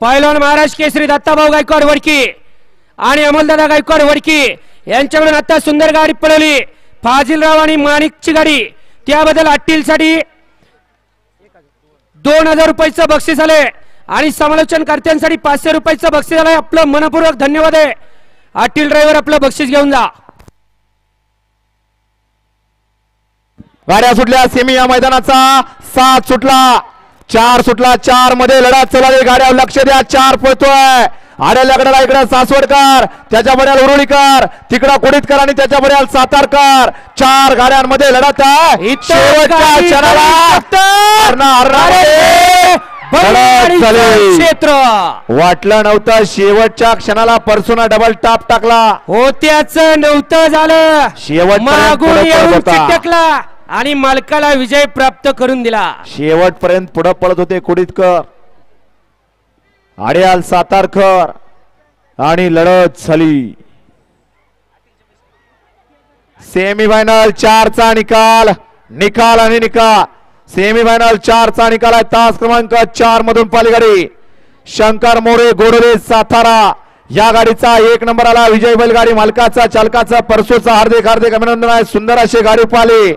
पैलवान महाराष्ट्र केसरी दत्ताभाऊ गायकवाड वडकी आणि अमोलदादा गायकवाड वडकी यांच्याकडून आता सुंदर गाडी पळवली फाजिलराव आणि माणिकची गाडी त्याबद्दल अट्टीलसाठी 2000 रुपयाचं बक्षीस आले आणि समालोचनकर्त्यांसाठी 500 रुपयाचं बक्षीस आलंय आपलं मनपूर्वक धन्यवाद आहे अट्टील ड्रायव्हर आपलं बक्षीस घेऊन जा गाड्या सुटल्या सेमी या मैदानाचा 7 सुटला 4 सुटला 4 मध्ये लढा चलाली गाड्या लक्ष द्या 4 पळतोय आड्याला गडाला इकडे सासवडकर त्याच्या बड्याल उरुळीकर तिकडा कोडीतकर आणि त्याच्या बड्याल सातारकर 4 गाड्यांमध्ये लढत आहे शेवटच्या क्षणाला क्षेत्र वाटलं नव्हतं शेवटच्या क्षणाला परसुना डबल टाप टाकला होत्याच नव्हतं झालं मागून येऊन शेवटपर्यंत चिटकला आणि मालकाला विजय प्राप्त करून दिला शेवटपर्यंत पुढे पळत होते कोडीतकर आड्याल सातारकर आणि लढत झाली सेमीफायनल 4 चा निकाल आणि निकाल सेमीफायनल 4 चा निकाल आहे तास क्रमांक 4 मधून पालीगाडी शंकर मोरे गोडवे सातारा या गाडीचा 1 नंबर आला विजय बैलगाडी मालकाचा चालकाचा परसोचा हार्दिक अभिनंदन आहे सुंदर अशी गाडी पाली